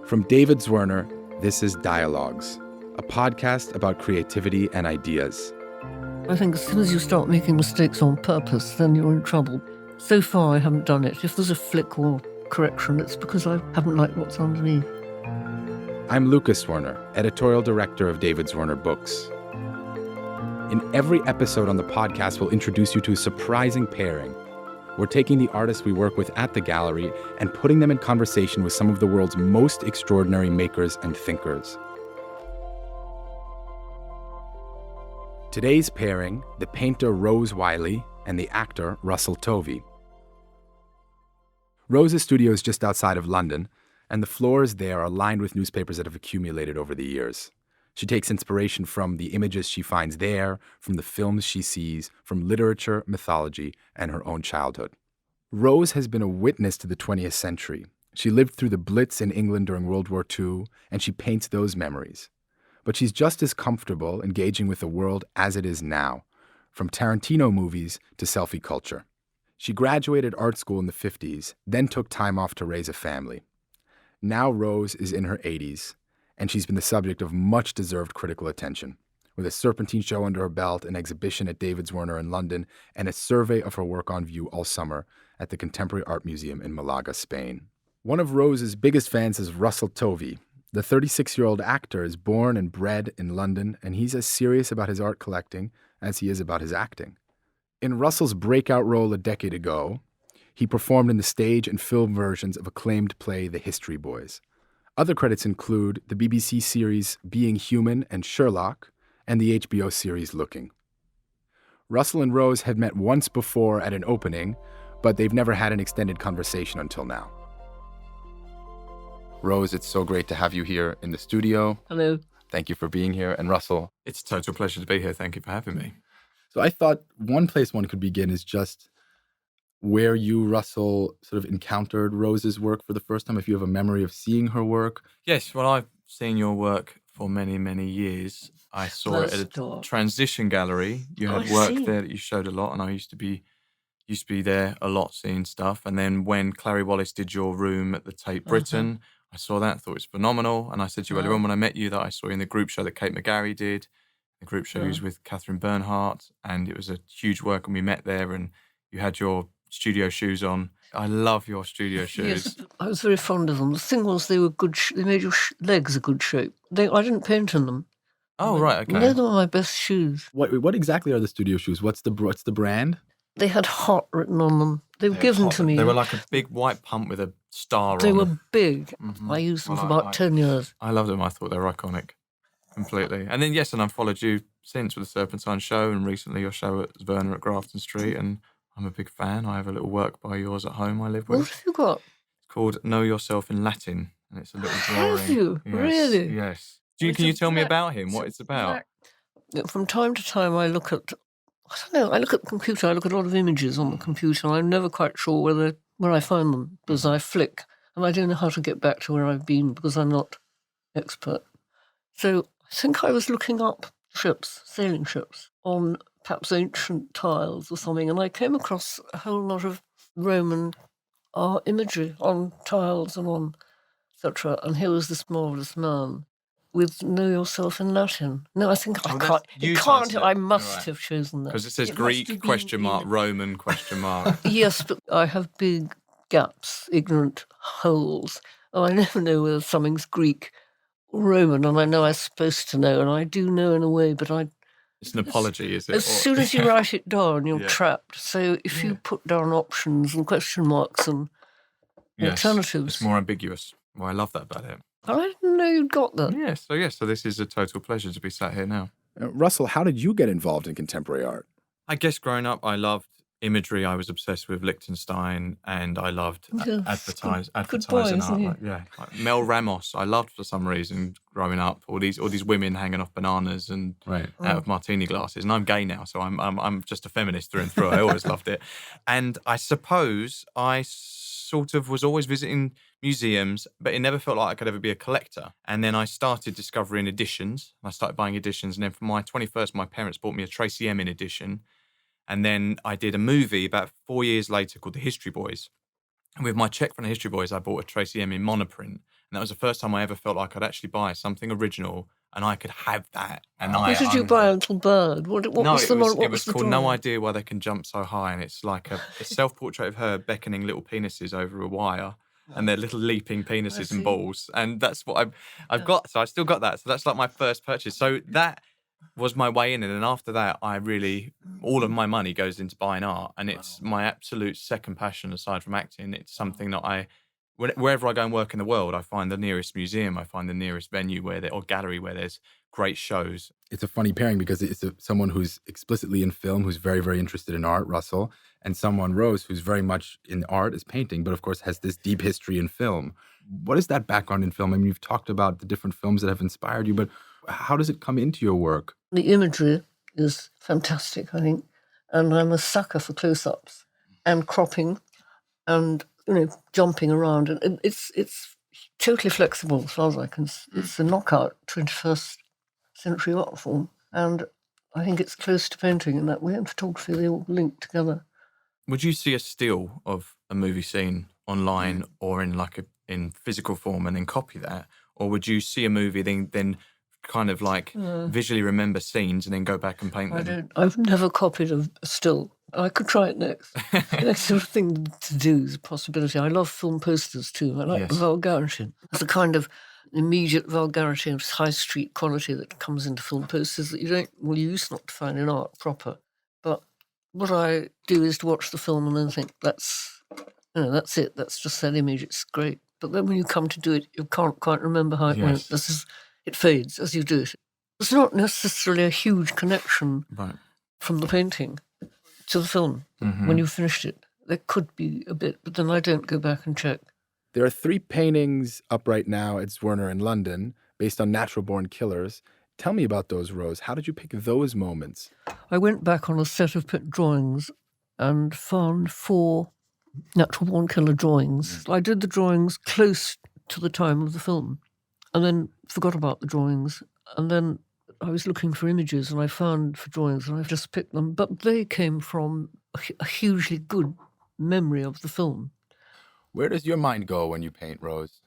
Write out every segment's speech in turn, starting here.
From David Zwirner, this is Dialogues, a podcast about creativity and ideas. I think as soon as you start making mistakes on purpose, then you're in trouble. So far, I haven't done it. If there's a flick or correction, it's because I haven't liked what's underneath. I'm Lucas Zwirner, editorial director of David Zwirner Books. In every episode on the podcast, we'll introduce you to a surprising pairing. We're taking the artists we work with at the gallery and putting them in conversation with some of the world's most extraordinary makers and thinkers. Today's pairing, the painter Rose Wylie and the actor Russell Tovey. Rose's studio is just outside of London, and the floors there are lined with newspapers that have accumulated over the years. She takes inspiration from the images she finds there, from the films she sees, from literature, mythology, and her own childhood. Rose has been a witness to the 20th century. She lived through the Blitz in England during World War II, and she paints those memories. But she's just as comfortable engaging with the world as it is now, from Tarantino movies to selfie culture. She graduated art school in the 50s, then took time off to raise a family. Now Rose is in her 80s, and she's been the subject of much-deserved critical attention, with a Serpentine show under her belt, an exhibition at David Zwirner in London, and a survey of her work on view all summer at the Contemporary Art Museum in Malaga, Spain. One of Rose's biggest fans is Russell Tovey. The 36-year-old actor is born and bred in London, and he's as serious about his art collecting as he is about his acting. In Russell's breakout role a decade ago, he performed in the stage and film versions of acclaimed play The History Boys. Other credits include the BBC series Being Human and Sherlock, and the HBO series Looking. Russell and Rose had met once before at an opening, but they've never had an extended conversation until now. Rose, it's so great to have you here in the studio. Hello. Thank you for being here. And Russell. It's a total pleasure to be here. Thank you for having me. So I thought one place one could begin is just where you, Russell, sort of encountered Rose's work for the first time, if you have a memory of seeing her work. Yes, well, I've seen your work for many, many years. I saw it at a transition gallery. You had work there that you showed a lot, and I used to be there a lot seeing stuff. And then when Clary Wallace did your room at the Tate Britain, I saw that, thought it was phenomenal. And I said to you earlier on when I met you that I saw you in the group show that Kate McGarry did, the group show was with Catherine Bernhardt, and it was a huge work, and we met there, and you had your studio shoes on. I love your studio shoes. Yes, I was very fond of them. The thing was, they were good. They made your legs a good shape. I didn't paint in them. Oh, right, okay. They're my best shoes. What exactly are the studio shoes? What's the brand? They had hot written on them. They were given to me. They were like a big white pump with a star on them. They were them. big. I used them for about 10 years. I loved them. I thought they were iconic. Completely. And then, yes, and I've followed you since with the Serpentine show, and recently your show at Zwirner at Grafton Street, and I'm a big fan. I have a little work by yours at home I live with. What have you got? It's called Know Yourself in Latin, and it's a little drawing. Have you? Yes, Really? Yes. Can you tell me about him, what it's about? From time to time I look at the computer, I look at a lot of images on the computer, and I'm never quite sure where I find them, because I flick, and I don't know how to get back to where I've been, because I'm not expert. So I think I was looking up sailing ships, on perhaps ancient tiles or something, and I came across a whole lot of Roman imagery on tiles and on etc. And here was this marvellous man with Know Yourself in Latin. No, I think I can't. You can't. I must have chosen that. Because it says Greek question mark, Roman question mark. Yes, but I have big gaps, ignorant holes. And I never know whether something's Greek or Roman, and I know I'm supposed to know, and I do know in a way, but it's an apology, is it? As soon as you write it down, you're trapped. So if you put down options and question marks and alternatives. It's more ambiguous. Well, I love that about it. I didn't know you'd got that. So this is a total pleasure to be sat here now. Russell, how did you get involved in contemporary art? I guess growing up, I loved imagery. I was obsessed with Liechtenstein, and I loved advertising art. Like Mel Ramos, I loved for some reason growing up. All these women hanging off bananas and out of martini glasses. And I'm gay now, so I'm just a feminist through and through. I always loved it, and I suppose I sort of was always visiting museums, but it never felt like I could ever be a collector. And then I started discovering editions. I started buying editions, and then for my 21st, my parents bought me a Tracy Emin edition. And then I did a movie about 4 years later called The History Boys. And with my check from the History Boys, I bought a Tracy Emin monoprint. And that was the first time I ever felt like I'd actually buy something original and I could have that. And What did you buy, a little bird? What was the it was called No Idea Why They Can Jump So High. And it's like a self-portrait of her beckoning little penises over a wire. And they're little leaping penises and balls. And that's what I've got. So I still got that. So that's like my first purchase. So that was my way in. And then after that, all of my money goes into buying art. And it's my absolute second passion aside from acting. It's something that wherever I go and work in the world, I find the nearest museum, I find the nearest venue or gallery where there's great shows. It's a funny pairing because it's someone who's explicitly in film, who's very, very interested in art, Russell, and someone, Rose, who's very much in art, is painting, but of course has this deep history in film. What is that background in film? I mean, you've talked about the different films that have inspired you, but how does it come into your work? The imagery is fantastic, I think, and I'm a sucker for close-ups and cropping and jumping around, and it's totally flexible as far as I can. It's a knockout 21st century art form, and I think it's close to painting in that way, and photography, they all link together. Would you see a still of a movie scene online or in physical form and then copy that, or would you see a movie then kind of like visually remember scenes and then go back and paint them? I've never copied a still. I could try it next. The next sort of thing to do is a possibility. I love film posters too. I like vulgarity. There's a kind of immediate vulgarity and high street quality that comes into film posters that you used not to find in art proper. But what I do is to watch the film and then think, that's it. That's just that image. It's great. But then when you come to do it, you can't quite remember how it went. It fades as you do it. There's not necessarily a huge connection from the painting to the film when you've finished it. There could be a bit, but then I don't go back and check. There are 3 paintings up right now at Zwirner in London based on natural-born killers. Tell me about those, Rose. How did you pick those moments? I went back on a set of drawings and found 4 natural-born killer drawings. I did the drawings close to the time of the film and then forgot about the drawings. And then I was looking for images and I found for drawings and I've just picked them. But they came from a hugely good memory of the film. Where does your mind go when you paint, Rose?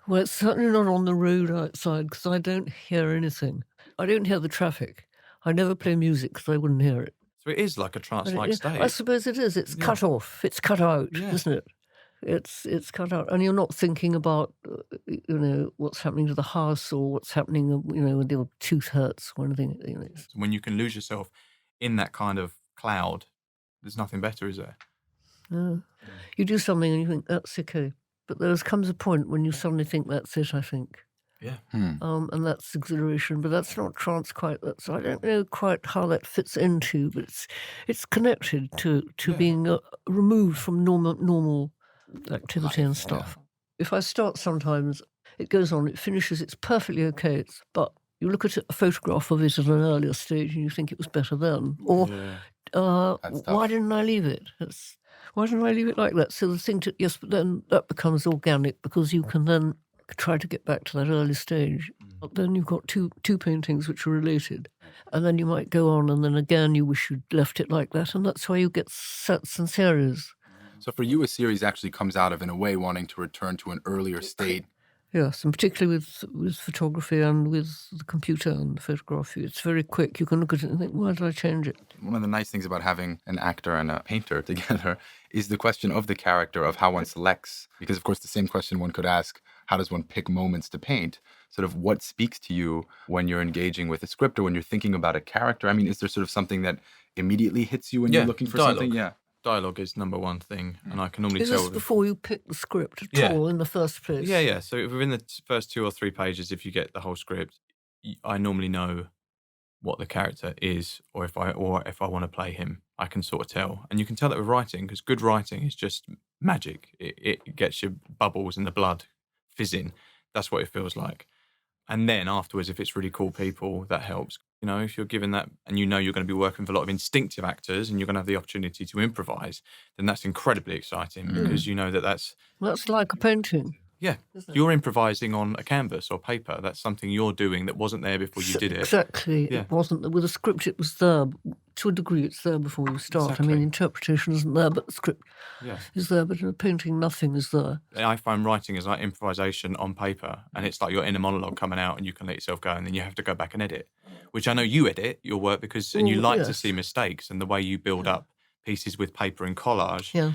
Well, it's certainly not on the road outside because I don't hear anything. I don't hear the traffic. I never play music because I wouldn't hear it. So it is like a trance-like state. I suppose it is. It's cut off. It's cut out, isn't it? It's cut out, and you're not thinking about what's happening to the house or what's happening when your tooth hurts or anything. When you can lose yourself in that kind of cloud, there's nothing better, is there? No. You do something and you think that's okay, but there comes a point when you suddenly think that's it. I think. Yeah. And that's exhilaration, but that's not trance quite. I don't know quite how that fits into, but it's connected to being removed from normal activity and stuff. If I start sometimes, it goes on, it finishes, it's perfectly okay, but you look at a photograph of it at an earlier stage and you think it was better then. Or why didn't I leave it? Why didn't I leave it like that? So the thing but then that becomes organic because you can then try to get back to that early stage. But then you've got two paintings which are related. And then you might go on and then again you wish you'd left it like that. And that's why you get sets and series. So for you, a series actually comes out of, in a way, wanting to return to an earlier state. Yes, and particularly with photography and with the computer and photography. It's very quick. You can look at it and think, why did I change it? One of the nice things about having an actor and a painter together is the question of the character, of how one selects. Because, of course, the same question one could ask, how does one pick moments to paint? Sort of what speaks to you when you're engaging with a script or when you're thinking about a character? I mean, is there sort of something that immediately hits you when you're looking for something? Yeah. Dialogue is number one thing, and I can normally tell. Is this before you pick the script at all in the first place? Yeah. So within the first 2 or 3 pages, if you get the whole script, I normally know what the character is, or if I want to play him, I can sort of tell. And you can tell that with writing, because good writing is just magic. It gets your bubbles in the blood fizzing. That's what it feels like. And then afterwards, if it's really cool people, that helps. If you're given that and you're going to be working with a lot of instinctive actors and you're going to have the opportunity to improvise, then that's incredibly exciting because you know that's... That's like a painting. Yeah, you're improvising on a canvas or paper. That's something you're doing that wasn't there before you did it. Exactly. Yeah. It wasn't. With a script, it was there. To a degree, it's there before you start. Exactly. I mean, interpretation isn't there, but the script is there. But in a painting, nothing is there. I find writing is like improvisation on paper, and it's like your inner monologue coming out, and you can let yourself go, and then you have to go back and edit, which I know you edit your work because, and you like to see mistakes, and the way you build up pieces with paper and collage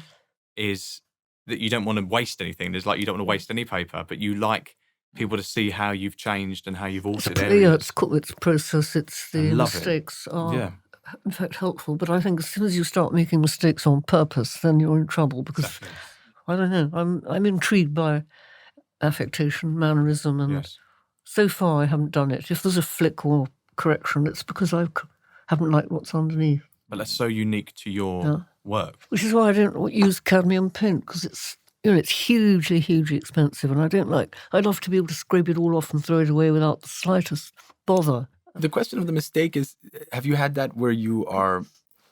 is that you don't want to waste anything. There's like, you don't want to waste any paper, but you like people to see how you've changed and how you've altered areas. Yeah, it's cool. It's process. It's the mistakes are, in fact, helpful. But I think as soon as you start making mistakes on purpose, then you're in trouble because, I don't know, I'm intrigued by affectation, mannerism, and so far I haven't done it. If there's a flick or correction, it's because I haven't liked what's underneath. But that's so unique to your work. Which is why I don't use cadmium paint, because it's hugely, hugely expensive, and I'd love to be able to scrape it all off and throw it away without the slightest bother. The question of the mistake is, have you had that where you are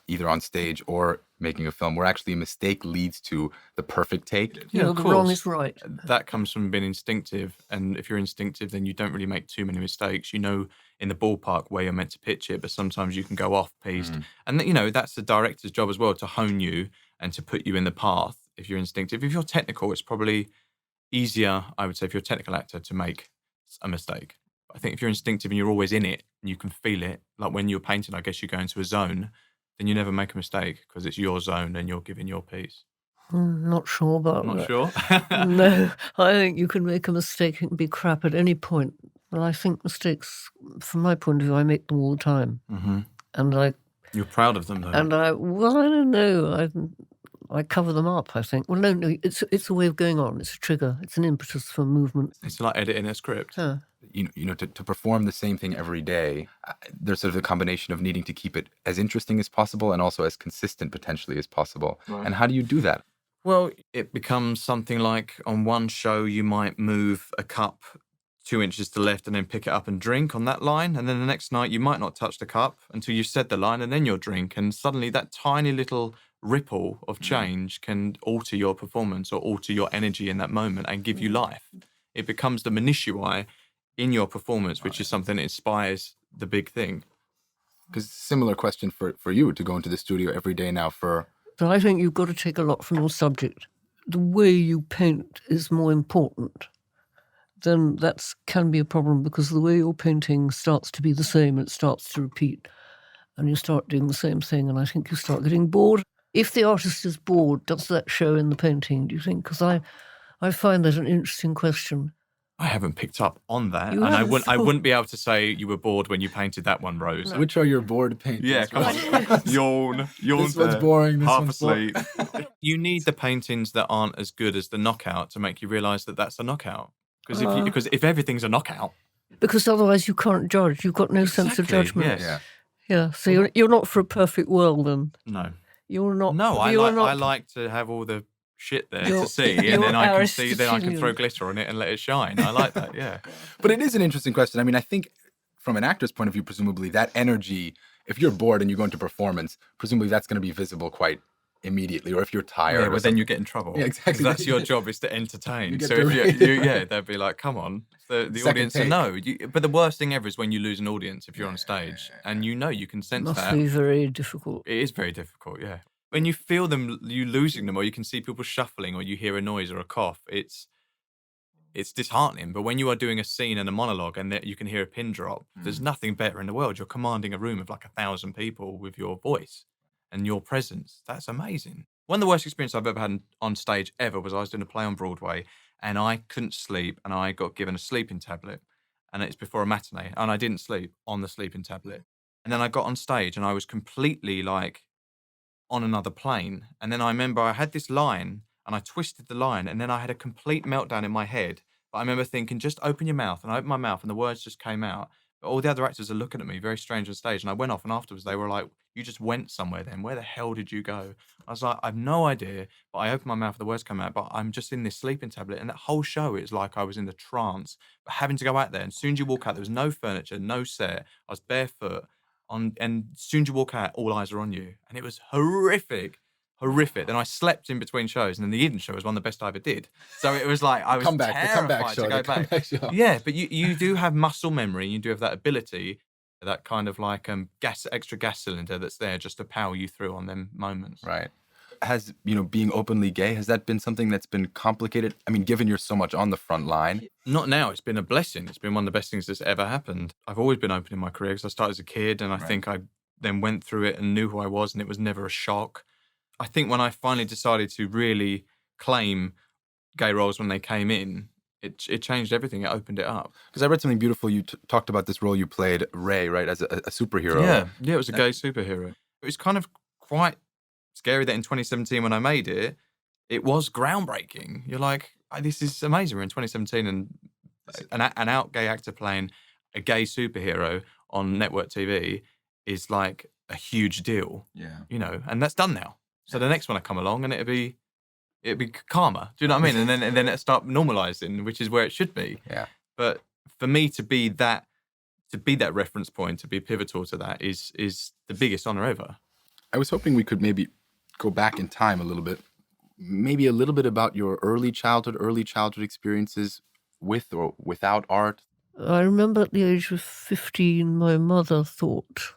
either on stage or making a film where actually a mistake leads to the perfect take? Yeah, the wrong is right. That comes from being instinctive, and if you're instinctive, then you don't really make too many mistakes. You know in the ballpark where you're meant to pitch it, but sometimes you can go off-piste. And, that's the director's job as well, to hone you and to put you in the path if you're instinctive. If you're technical, it's probably easier, I would say, if you're a technical actor, to make a mistake. I think if you're instinctive and you're always in it and you can feel it, like when you're painting, I guess you go into a zone, then you never make a mistake because it's your zone and you're giving your piece. Not sure about that. Not sure? No, I think you can make a mistake and be crap at any point. But I think mistakes, from my point of view, I make them all the time. Mm-hmm. And you're proud of them, though. And I don't know. I cover them up, I think. Well, no, it's a way of going on. It's a trigger. It's an impetus for movement. It's like editing a script. Yeah. To perform the same thing every day, there's sort of a combination of needing to keep it as interesting as possible and also as consistent potentially as possible. Right. And how do you do that? Well, it becomes something like on one show you might move a cup 2 inches to the left and then pick it up and drink on that line. And then the next night you might not touch the cup until you've said the line and then you'll drink. And suddenly that tiny little ripple of change can alter your performance or alter your energy in that moment and give you life. It becomes the minutiae in your performance, which is something that inspires the big thing. Because similar question for you to go into the studio every day now for... So I think you've got to take a lot from your subject. The way you paint is more important. Then that can be a problem because the way your painting starts to be the same, it starts to repeat, and you start doing the same thing, and I think you start getting bored. If the artist is bored, does that show in the painting, do you think? Because I find that an interesting question. I haven't picked up on that, and I wouldn't be able to say you were bored when you painted that one, Rose. No. Which are your bored paintings? Yeah, come on. Yawn. This one's boring. This half one's asleep. You need the paintings that aren't as good as the knockout to make you realise that that's a knockout. Because if everything's a knockout, because otherwise you can't judge. You've got no sense of judgment. Yes. Yeah. So you're not for a perfect world, then. No. You're not. No, I like to have all the shit there to see, and then I can see. Then I can throw glitter on it and let it shine. I like that. Yeah. But it is an interesting question. I mean, I think from an actor's point of view, presumably that energy. If you're bored and you go into performance, presumably that's going to be visible quite immediately, or if you're tired. Yeah, but then you get in trouble. Yeah, exactly. That's your job, is to entertain. So if they'll be like, come on, the audience will know. But the worst thing ever is when you lose an audience if you're on stage, and you can sense that. Must be very difficult. It is very difficult, yeah. When you feel you losing them, or you can see people shuffling, or you hear a noise or a cough, it's disheartening. But when you are doing a scene and a monologue and you can hear a pin drop, there's nothing better in the world. You're commanding a room of like 1,000 people with your voice and your presence. That's amazing. One of the worst experiences I've ever had on stage ever was I was doing a play on Broadway and I couldn't sleep, and I got given a sleeping tablet, and it's before a matinee, and I didn't sleep on the sleeping tablet. And then I got on stage and I was completely like on another plane. And then I remember I had this line and I twisted the line, and then I had a complete meltdown in my head. But I remember thinking, just open your mouth, and I opened my mouth and the words just came out. But all the other actors are looking at me very strange on stage, and I went off, and afterwards they were like, you just went somewhere then. Where the hell did you go? I was like, I have no idea, but I opened my mouth and the words came out, but I'm just in this sleeping tablet. And that whole show, it's like I was in a trance, but having to go out there. And as soon as you walk out, there was no furniture, no set. I was barefoot, and as soon as you walk out, all eyes are on you. And it was horrific. horrific. Then I slept in between shows, and then the evening show was one of the best I ever did. So it was like I was terrified to go back. Show. Yeah, but you do have muscle memory. You do have that ability, that kind of like extra gas cylinder that's there just to power you through on them moments. Right. Has, being openly gay, has that been something that's been complicated? I mean, given you're so much on the front line. Not now. It's been a blessing. It's been one of the best things that's ever happened. I've always been open in my career because I started as a kid, and I think I then went through it and knew who I was, and it was never a shock. I think when I finally decided to really claim gay roles when they came in, it changed everything. It opened it up. Because I read something beautiful. You talked about this role you played, Ray, right, as a superhero. Yeah, it was a gay superhero. It was kind of quite scary that in 2017 when I made it, it was groundbreaking. You're like, this is amazing. We're in 2017 and an out gay actor playing a gay superhero on network TV is like a huge deal. Yeah. And that's done now. So the next one I come along and it'd be calmer. Do you know what I mean? And then it'll start normalizing, which is where it should be. Yeah. But for me to be that reference point, to be pivotal to that is the biggest honor ever. I was hoping we could maybe go back in time a little bit, maybe a little bit about your early childhood experiences with or without art. I remember at the age of 15, my mother thought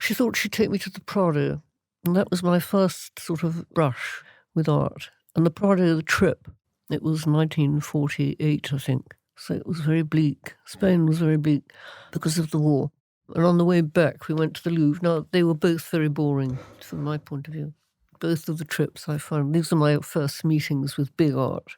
she'd take me to the Prado. And that was my first sort of brush with art. And the Prado, the trip, it was 1948, I think. So it was very bleak. Spain was very bleak because of the war. And on the way back, we went to the Louvre. Now, they were both very boring from my point of view. Both of the trips I found. These are my first meetings with big art.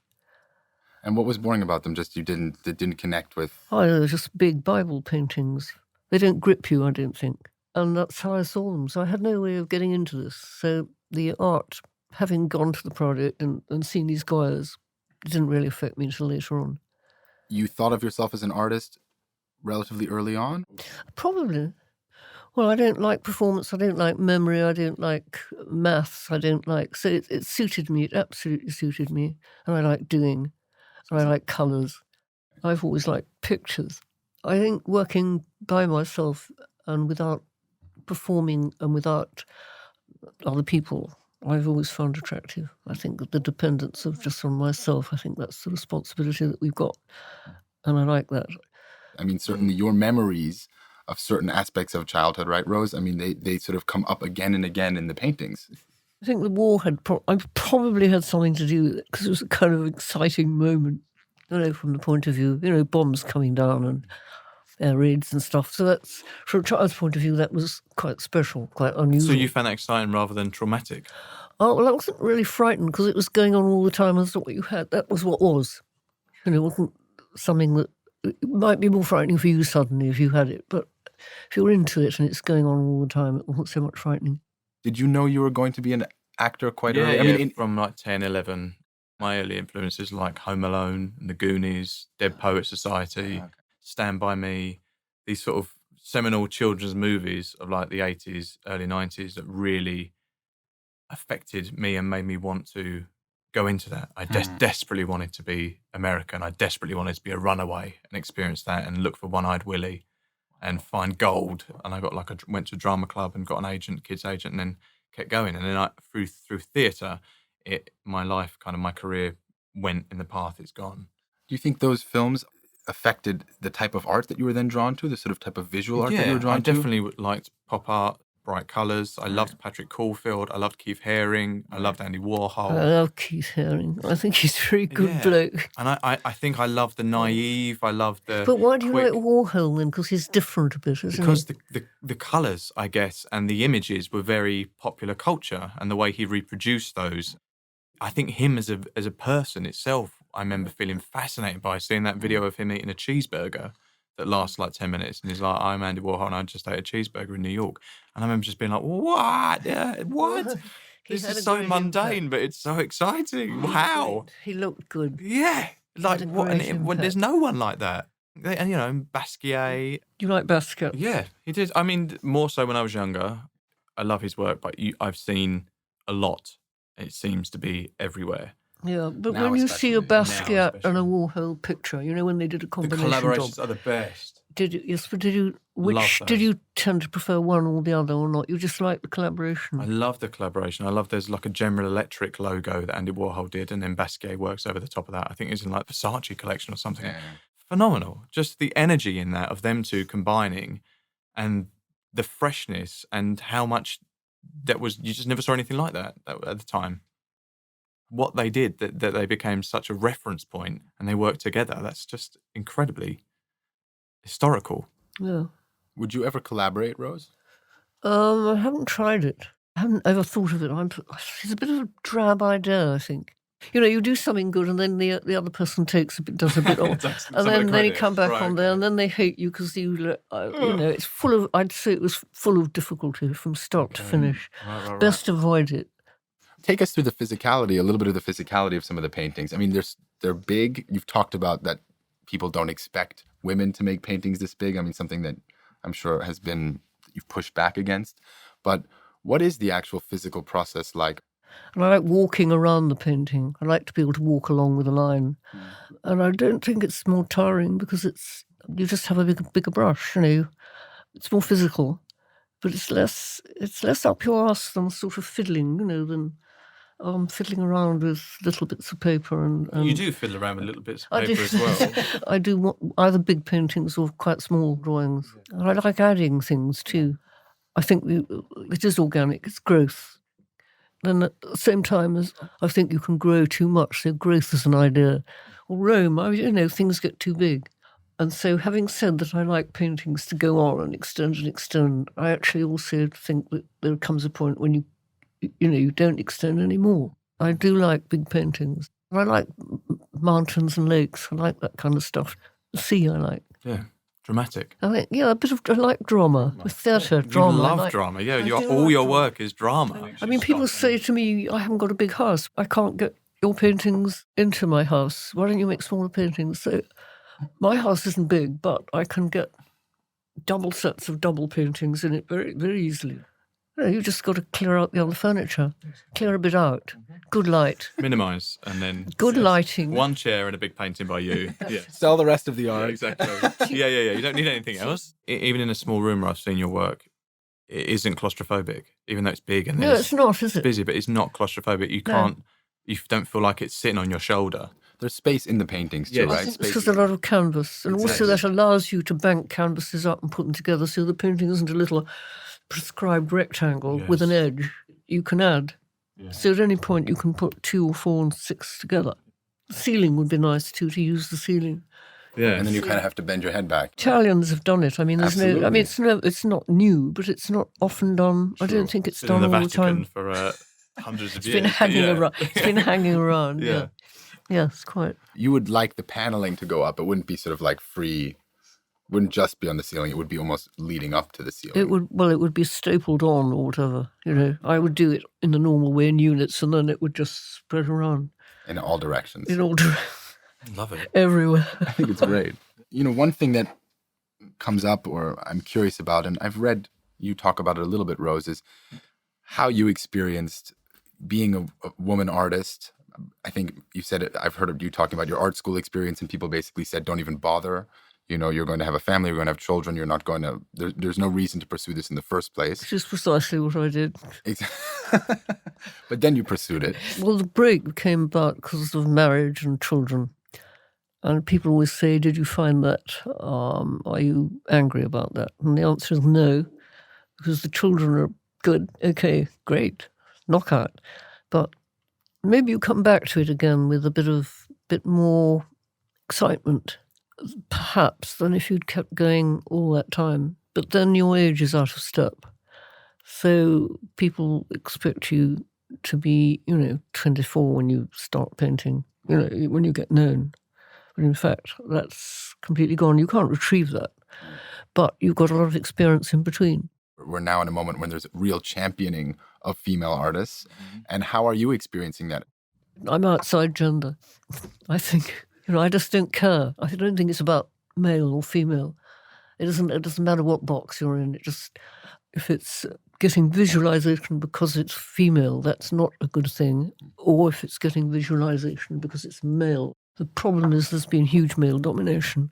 And what was boring about them? Just they didn't connect with? Oh, they were just big Bible paintings. They don't grip you, I don't think. And that's how I saw them. So I had no way of getting into this. So the art, having gone to the project and seen these guys, didn't really affect me until later on. You thought of yourself as an artist relatively early on? Probably. Well, I don't like performance, I don't like memory, I don't like maths, so it suited me, it absolutely suited me. And I like doing, and I like colours. I've always liked pictures. I think working by myself and without performing and without other people, I've always found attractive. I think that the dependence of just on myself, I think that's the responsibility that we've got. And I like that. I mean, certainly your memories of certain aspects of childhood, right, Rose? I mean, they sort of come up again and again in the paintings. I think the war probably had something to do with it because it was a kind of exciting moment, from the point of view, bombs coming down and air raids and stuff. So that's, from a child's point of view, that was quite special, quite unusual. So you found that exciting rather than traumatic? Oh, well, I wasn't really frightened because it was going on all the time. That's not what you had. That was what was. It wasn't something that, it might be more frightening for you suddenly if you had it, but if you're into it and it's going on all the time, it wasn't so much frightening. Did you know you were going to be an actor quite early? I mean, from like 10, 11, my early influences like Home Alone, and The Goonies, Dead Poets Society, Stand By Me, these sort of seminal children's movies of like the 80s, early 90s that really affected me and made me want to go into that. I desperately wanted to be American. I desperately wanted to be a runaway and experience that and look for One-Eyed Willie and find gold. And I got went to a drama club and got an agent, kids agent, and then kept going. And then through theatre, my career went in the path it's gone. Do you think those films affected the type of art that you were then drawn to, the sort of type of visual art that you were drawn to? I definitely liked pop art, bright colours. I loved Patrick Caulfield. I loved Keith Haring. I loved Andy Warhol. I love Keith Haring. I think he's a very good bloke. And I think I love the naive. I love the. But why do you like Warhol then? Because he's different a bit, isn't he? Because the colours, I guess, and the images were very popular culture, and the way he reproduced those. I think him as a person itself, I remember feeling fascinated by seeing that video of him eating a cheeseburger that lasts like 10 minutes. And he's like, I'm Andy Warhol and I just ate a cheeseburger in New York. And I remember just being like, what? Yeah, what? This is so mundane, but it's so exciting. Wow. He looked good. Yeah. Like, what? And there's no one like that. And, Basquiat. You like Basquiat? Yeah, he did. I mean, more so when I was younger. I love his work, but I've seen a lot. It seems to be everywhere. Yeah, but now when you see a Basquiat and a Warhol picture, when they did a combination the collaborations are the best. Did you? Yes, but did Love you tend to prefer one or the other or not? You just like the collaboration? I love the collaboration. I love there's like a General Electric logo that Andy Warhol did, and then Basquiat works over the top of that. I think it's in like Versace collection or something. Yeah. Phenomenal. Just the energy in that of them two combining, and the freshness, and how much that was. You just never saw anything like that at the time. What they did, that they became such a reference point, and they worked together. That's just incredibly historical. Yeah. Would you ever collaborate, Rose? I haven't tried it. I haven't ever thought of it. It's a bit of a drab idea, I think. You do something good, and then the other person does a bit off, and then you come back on there, and then they hate you because it's full of. I'd say it was full of difficulty from start to finish. Right. Best avoid it. Take us through the physicality, a little bit of the physicality of some of the paintings. I mean, they're big. You've talked about that people don't expect women to make paintings this big. I mean, something that I'm sure has been you've pushed back against. But what is the actual physical process like? And I like walking around the painting. I like to be able to walk along with a line. And I don't think it's more tiring because you just have a bigger brush, It's more physical. But it's less up your arse than sort of fiddling, than fiddling around with little bits of paper. And you do fiddle around with little bits of paper as well. I do either big paintings or quite small drawings. And I like adding things too. I think it is organic, it's growth. Then at the same time as I think you can grow too much, so growth is an idea. Or Rome, things get too big. And so having said that I like paintings to go on and extend, I actually also think that there comes a point when you don't extend anymore. I do like big paintings. I like mountains and lakes. I like that kind of stuff. The sea I like. Yeah. Dramatic. I like drama, with theatre, drama. You love drama, yeah. All your work is drama. I mean, people say to me, I haven't got a big house. I can't get your paintings into my house. Why don't you make smaller paintings? So my house isn't big, but I can get double sets of double paintings in it very, very easily. You just got to clear out the other furniture, clear a bit out, good light. Minimise, and then... Good lighting. One chair and a big painting by you. Yeah. Sell the rest of the art. Yeah, exactly. Yeah. You don't need anything else. Even in a small room where I've seen your work, it isn't claustrophobic, even though it's big and no, it's not, is it? It's busy, but it's not claustrophobic. You don't feel like it's sitting on your shoulder. There's space in the paintings too, right? There's a lot of canvas, and also that allows you to bank canvases up and put them together, so the painting isn't a little prescribed rectangle with an edge. You can add. Yeah. So at any point you can put 2 or 4 and 6 together. The ceiling would be nice too, to use the ceiling. Yeah, and then you kind of have to bend your head back. Italians have done it. I mean, it's not new, but it's not often done. Sure. I don't think it's done all the time. For hundreds of years. It's been hanging around. Yeah. Yes, quite. You would like the paneling to go up. It wouldn't be sort of like free. Wouldn't just be on the ceiling. It would be almost leading up to the ceiling. It would be stapled on or whatever. I would do it in the normal way in units, and then it would just spread around in all directions. Love it. Everywhere. I think it's great. One thing that comes up, or I'm curious about, and I've read you talk about it a little bit, Rose, is how you experienced being a woman artist. I think you said it. I've heard of you talking about your art school experience, and people basically said, "Don't even bother." You're going to have a family, you're going to have children, you're not going to, there's no reason to pursue this in the first place. Which is precisely what I did. But then you pursued it. Well, the break came about because of marriage and children. And people always say, did you find that? Are you angry about that? And the answer is no, because the children are good. Okay, great, knockout. But maybe you come back to it again with a bit more excitement, perhaps, than if you'd kept going all that time. But then your age is out of step. So people expect you to be, 24 when you start painting, when you get known. But in fact, that's completely gone. You can't retrieve that. But you've got a lot of experience in between. We're now in a moment when there's real championing of female artists. Mm-hmm. And how are you experiencing that? I'm outside gender, I think. I just don't care. I don't think it's about male or female. It doesn't matter what box you're in. If it's getting visualization because it's female, that's not a good thing. Or if it's getting visualization because it's male. The problem is there's been huge male domination.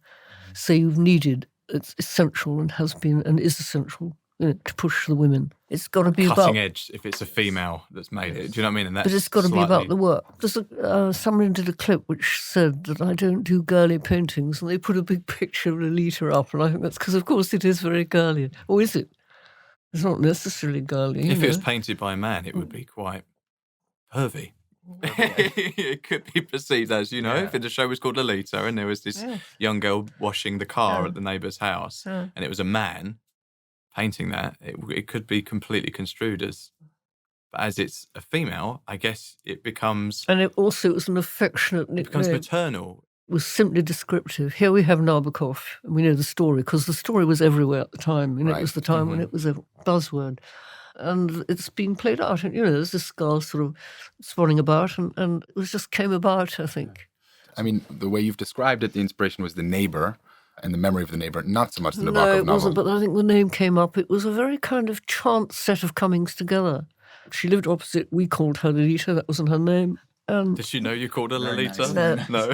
So you've needed it's essential and has been and is essential, to push the women. It's got to be cutting edge. If it's a female that's made it, do you know what I mean? And that's but it's got to be about the work. There's someone did a clip which said that I don't do girly paintings, and they put a big picture of Lolita up, and I think that's because, of course, it is very girly. Or is it? It's not necessarily girly. If it was painted by a man, it would be quite pervy. It could be perceived as, if the show was called Lolita and there was this young girl washing the car at the neighbour's house and it was a man painting that, it could be completely construed as, but as it's a female, I guess it becomes... And it was an affectionate nickname. It becomes maternal. It was simply descriptive. Here we have Nabokov, and we know the story, because the story was everywhere at the time. It was the time when it was a buzzword. And it's been played out, and there's this girl sort of swanning about, and it just came about, I think. I mean, the way you've described it, the inspiration was the neighbour and the memory of the neighbour, not so much the Nabokov novel. No, it wasn't, but I think the name came up. It was a very kind of chance set of comings together. She lived opposite. We called her Lolita. That wasn't her name. Did she know you called her Lolita? Nice. No.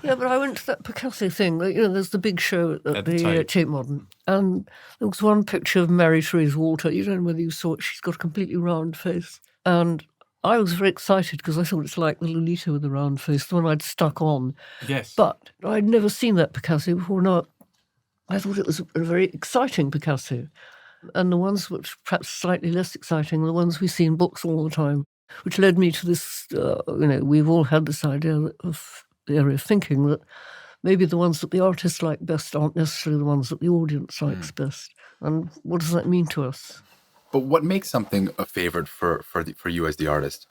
Yeah, but I went to that Picasso thing. There's the big show at the Tate Modern. And there was one picture of Mary Therese Walter. You don't know whether you saw it. She's got a completely round face. And I was very excited because I thought it's like the Lolita with the round face, the one I'd stuck on. Yes. But I'd never seen that Picasso before. Now, I thought it was a very exciting Picasso. And the ones which perhaps slightly less exciting are the ones we see in books all the time, which led me to this, we've all had this idea of the area of thinking that maybe the ones that the artists like best aren't necessarily the ones that the audience likes best. And what does that mean to us? But what makes something a favourite for you as the artist?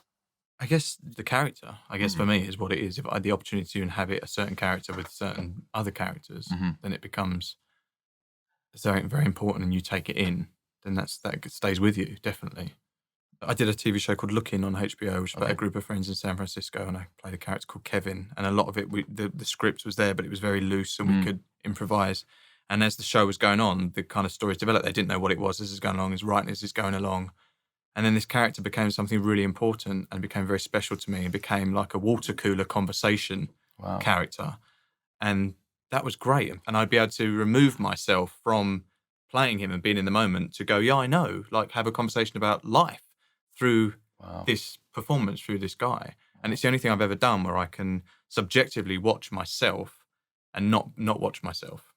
I guess the character, for me, is what it is. If I had the opportunity to inhabit a certain character with certain other characters, then it becomes something very important and you take it in, then that stays with you, definitely. I did a TV show called Looking on HBO, which was about a group of friends in San Francisco, and I played a character called Kevin. And a lot of it, the script was there, but it was very loose and we could improvise. And as the show was going on, the kind of stories developed. They didn't know what it was as it's going along, as writing as it's going along. And then this character became something really important and became very special to me. It became like a water cooler conversation character. And that was great. And I'd be able to remove myself from playing him and being in the moment to go, yeah, I know, like have a conversation about life through this performance, through this guy. And it's the only thing I've ever done where I can subjectively watch myself and not watch myself.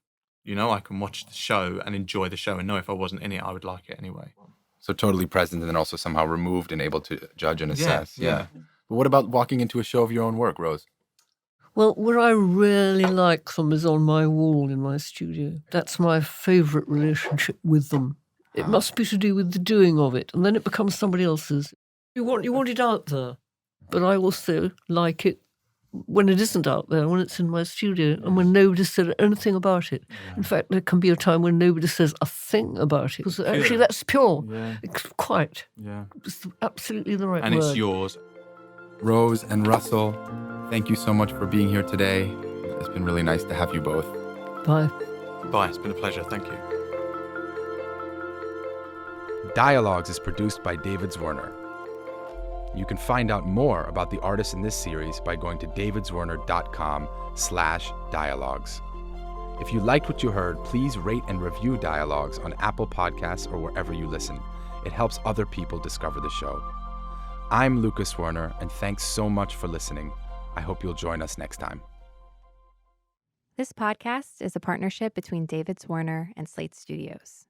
I can watch the show and enjoy the show and know if I wasn't in it, I would like it anyway. So totally present and then also somehow removed and able to judge and assess. Yeah. But what about walking into a show of your own work, Rose? Well, what I really like them is on my wall in my studio. That's my favourite relationship with them. It must be to do with the doing of it, and then it becomes somebody else's. You want it out there, but I also like it when it isn't out there, when it's in my studio, and when nobody said anything about it. Yeah. In fact, there can be a time when nobody says a thing about it. Because actually, that's pure. Yeah. It's quite. Yeah. It's absolutely the right word. And it's yours. Rose and Russell, thank you so much for being here today. It's been really nice to have you both. Bye. Bye. It's been a pleasure. Thank you. Dialogues is produced by David Zwirner. You can find out more about the artists in this series by going to davidzwirner.com/dialogues. If you liked what you heard, please rate and review Dialogues on Apple Podcasts or wherever you listen. It helps other people discover the show. I'm Lucas Zwirner, and thanks so much for listening. I hope you'll join us next time. This podcast is a partnership between David Zwirner and Slate Studios.